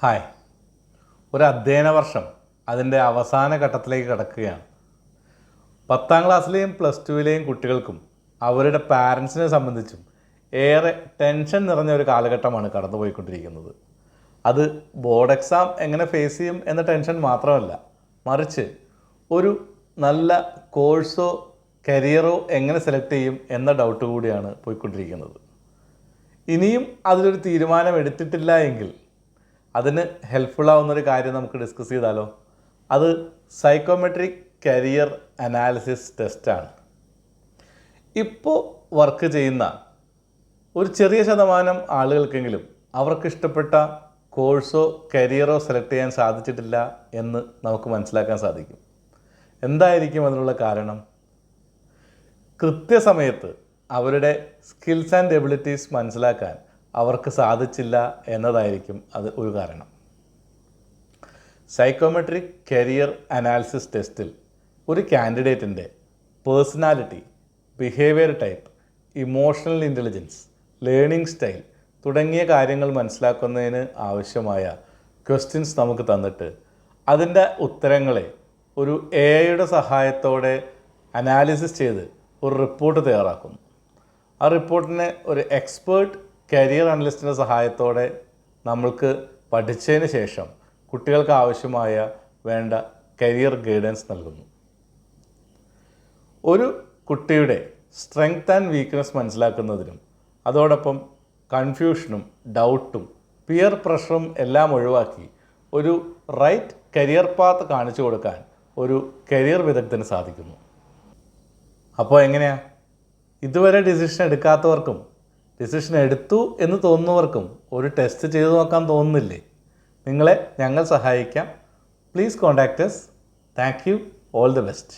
Hi. ഒരു അധ്യയന വർഷം അതിൻ്റെ അവസാന ഘട്ടത്തിലേക്ക് കടക്കുകയാണ്. 10ാം ക്ലാസ്സിലെയും +2-ലെയും കുട്ടികൾക്കും അവരുടെ പാരൻസിനെ സംബന്ധിച്ചും ഏറെ ടെൻഷൻ നിറഞ്ഞ ഒരു കാലഘട്ടമാണ് കടന്നുപോയിക്കൊണ്ടിരിക്കുന്നത്. അത് ബോർഡ് എക്സാം എങ്ങനെ ഫേസ് ചെയ്യും എന്ന ടെൻഷൻ മാത്രമല്ല, മറിച്ച് ഒരു നല്ല കോഴ്സോ കരിയറോ എങ്ങനെ സെലക്ട് ചെയ്യും എന്ന ഡൗട്ട് കൂടിയാണ് പോയിക്കൊണ്ടിരിക്കുന്നത്. ഇനിയും അതിലൊരു തീരുമാനം എടുത്തിട്ടില്ല എങ്കിൽ അതിന് ഹെൽപ്ഫുള്ളാവുന്നൊരു കാര്യം നമുക്ക് ഡിസ്കസ് ചെയ്താലോ. അത് സൈക്കോമെട്രിക് കരിയർ അനാലിസിസ് ടെസ്റ്റാണ്. ഇപ്പോൾ വർക്ക് ചെയ്യുന്ന ഒരു ചെറിയ ശതമാനം ആളുകൾക്കെങ്കിലും അവർക്ക് ഇഷ്ടപ്പെട്ട കോഴ്സോ കരിയറോ സെലക്ട് ചെയ്യാൻ സാധിച്ചിട്ടില്ല എന്ന് നമുക്ക് മനസ്സിലാക്കാൻ സാധിക്കും. എന്തായിരിക്കും അതിനുള്ള കാരണം? കൃത്യസമയത്ത് അവരുടെ സ്കിൽസ് ആൻഡ് എബിലിറ്റീസ് മനസ്സിലാക്കാൻ അവർക്ക് സാധിച്ചില്ല എന്നതായിരിക്കും അത് ഒരു കാരണം. സൈക്കോമെട്രിക് കരിയർ അനാലിസിസ് ടെസ്റ്റിൽ ഒരു കാൻഡിഡേറ്റിൻ്റെ personality, behaviour type, emotional intelligence, learning style തുടങ്ങിയ കാര്യങ്ങൾ മനസ്സിലാക്കുന്നതിന് ആവശ്യമായ ക്വസ്റ്റ്യൻസ് നമുക്ക് തന്നിട്ട് അതിൻ്റെ ഉത്തരങ്ങളെ ഒരു AI സഹായത്തോടെ അനാലിസിസ് ചെയ്ത് ഒരു റിപ്പോർട്ട് തയ്യാറാക്കുന്നു. ആ റിപ്പോർട്ടിനെ ഒരു എക്സ്പേർട്ട് കരിയർ അനലിസ്റ്റിൻ്റെ സഹായത്തോടെ നമ്മൾക്ക് പഠിച്ചതിന് ശേഷം കുട്ടികൾക്ക് ആവശ്യമായ വേണ്ട കരിയർ ഗൈഡൻസ് നൽകുന്നു. ഒരു കുട്ടിയുടെ സ്ട്രെങ്ത് ആൻഡ് വീക്ക്നെസ് മനസ്സിലാക്കുന്നതിനും അതോടൊപ്പം കൺഫ്യൂഷനും ഡൗട്ടും പിയർ പ്രഷറും എല്ലാം ഒഴിവാക്കി ഒരു റൈറ്റ് കരിയർ പാത്ത് കാണിച്ചു കൊടുക്കാൻ ഒരു കരിയർ വിദഗ്ധന് സാധിക്കുന്നു. അപ്പോൾ എങ്ങനെയാണ്? ഇതുവരെ ഡിസിഷൻ എടുക്കാത്തവർക്കും ഡിസിഷൻ എടുത്തു എന്ന് തോന്നുന്നവർക്കും ഒരു ടെസ്റ്റ് ചെയ്തു നോക്കാൻ തോന്നുന്നില്ലേ? നിങ്ങളെ ഞങ്ങൾ സഹായിക്കാം. Please contact us. Thank you. All the best.